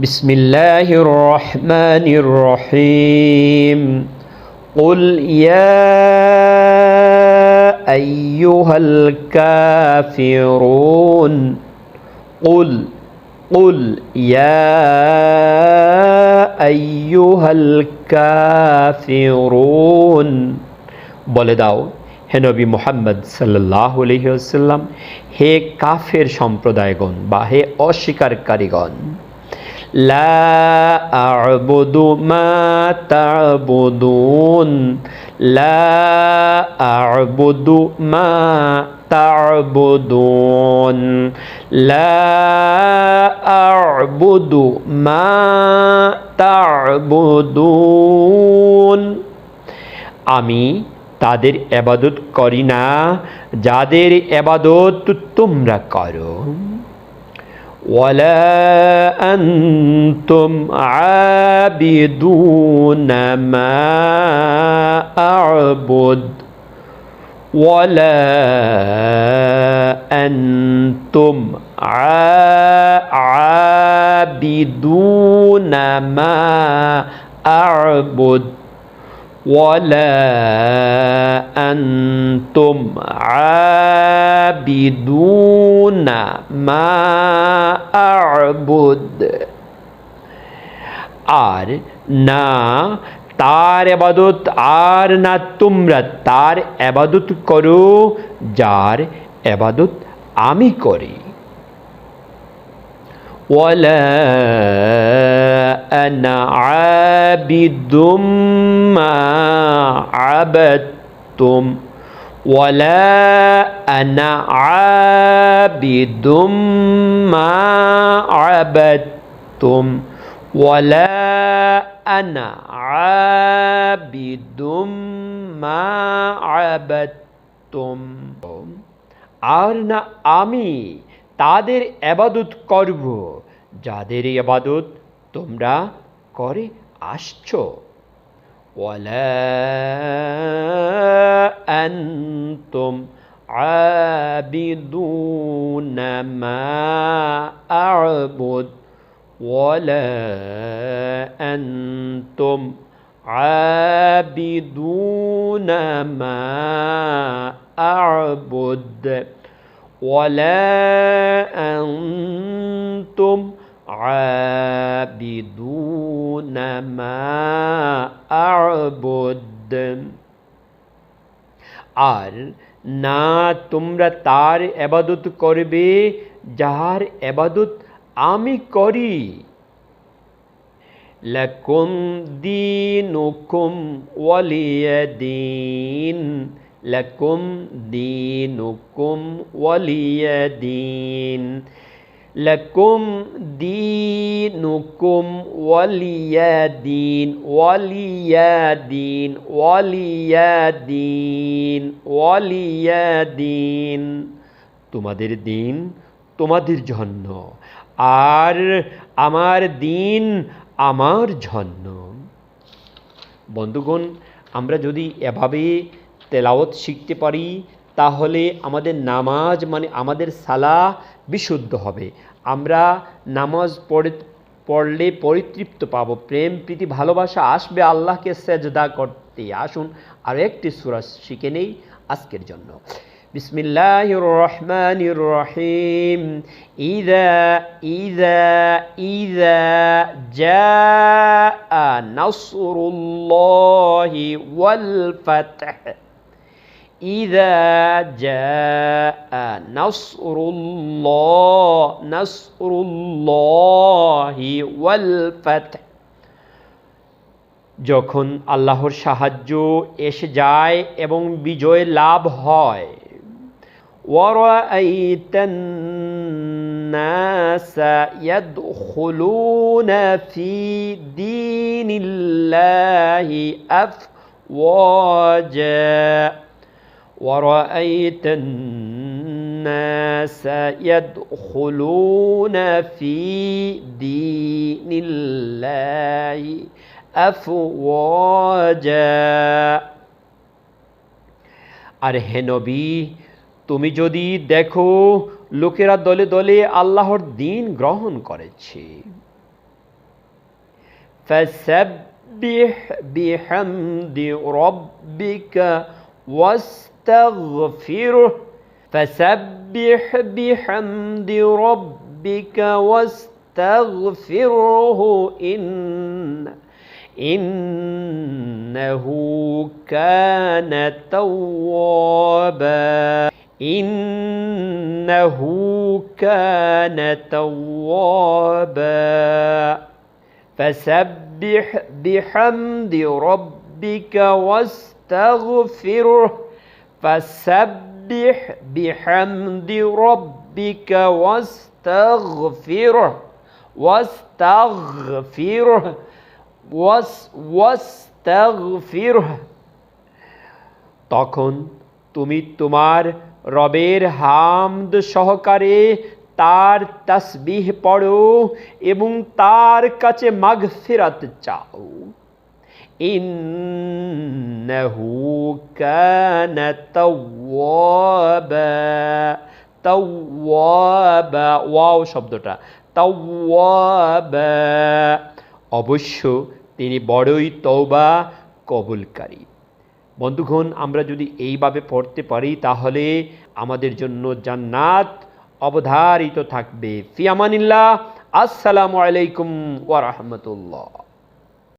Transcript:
بسم الله الرحمن الرحيم قل يا أيها الكافرون قل يا أيها الكافرون বলে দাও হে নবী মুহাম্মদ সাল্লাল্লাহু আলাইহি ওয়াসাল্লাম, হে কাফের সম্প্রদায়গণ বা হে অস্বীকারীগণ, লা আ'বুদু মা তা'বুদুন, লা আ'বুদু মা তা'বুদুন, লা আ'বুদু মা তা'বুদুন। আমি তাদের ইবাদত করি না যাদের ইবাদত তোমরা করো। ওয়ালা আনতুম আবিদুনা মা আ'বুদ, ওয়ালা আনতুম আবিদুনা মা আ'বুদ, ওয়ালা আনতুম আবিদুনা মা আ'বুদ। আর না তার ইবাদত, আর না তোমরা তার ইবাদত করো যার ইবাদত আমি করি। ওয়ালা আনা আবিদুম মা আবাদতুম, ওয়ালা আনা আবিদুম মা আবাদতুম, ওয়ালা আনা আবিদুম মা আবাদতুম। আর না আমি তাদের ইবাদত করব যাদের ইবাদত তোমরা করে আসছো। ওয়ালা আনতুম আবিদুনা মা আ'বুদ, ওয়ালা আনতুম আবিদুনা মা আ'বুদ, ওয়ালা আনতুম আবিদুনা মা আ'বুদ। আর না তোমরা তার ইবাদত করবে যার ইবাদত আমি করি। লাকুম দীনুকুম ওয়ালিয়া দীন, লাকুম দীনুকুম ওয়ালিয়া দীন, লাকুম দীনুকুম ওয়ালিয়া দীন, ওয়ালিয়া দীন, ওয়ালিয়া দীন, ওয়ালিয়া দীন। তোমাদের দিন তোমাদের জন্য, আর আমার দিন আমার জন্য। বন্ধুগণ, আমরা যদি এভাবে তেলাওয়াত শিখতে পারি তাহলে আমাদের নামাজ মানে আমাদের সালাহ বিশুদ্ধ হবে। আমরা নামাজ পড়লে পরিতৃপ্ত পাবো, প্রেম প্রীতি ভালোবাসা আসবে আল্লাহকে সেজদা করতে। আসুন আর একটি সূরা শিখে নেই আজকের জন্য। বিসমিল্লাহির রহমানির রহিম। ইযা ইযা ইযা জাআ নাসরুল্লাহি ওয়াল ফাতহ, ইযা জাআ নাসরুল্লাহি ওয়াল ফাতহ, যখন আল্লাহর সাহায্য এসে যায় এবং বিজয় লাভ হয়। ওয়ারাআইতান নাসা ইয়াদখুলুনা ফি দীনিল্লাহি আফওয়াজা, ওয়ারাআইতান নাসা ইয়াদখুলুনা ফি দীনিল্লাহি আফওয়াজা। আর হে নবী, তুমি যদি দেখো লোকেরা দলে দলে আল্লাহর দ্বীন গ্রহণ করেছে। فسبح بحمد ربك واستغفره فسبح بحمد ربك واستغفره إنه كان توابا إنه كان توابا فسبح بحمد ربك واستغفره فسبح بحمد ربك واستغفره واستغفره তখন তুমি তোমার রবের হামদ সহকারে তার তাসবিহ পড়ো এবং তার কাছে মাগফিরাত চাও ইন্নাহু কানা তাওয়াবা তাওয়াবা ওয়াও শব্দটা তাওয়াবা অবশ্য তিনি বড়ই তওবা কবুলকারী বন্ধুগণ আমরা যদি এইভাবে পড়তে পারি তাহলে আমাদের জন্য জান্নাত অবধারিত থাকবে ফি আমানিল্লাহ আসসালামু আলাইকুম ওয়া রাহমাতুল্লাহ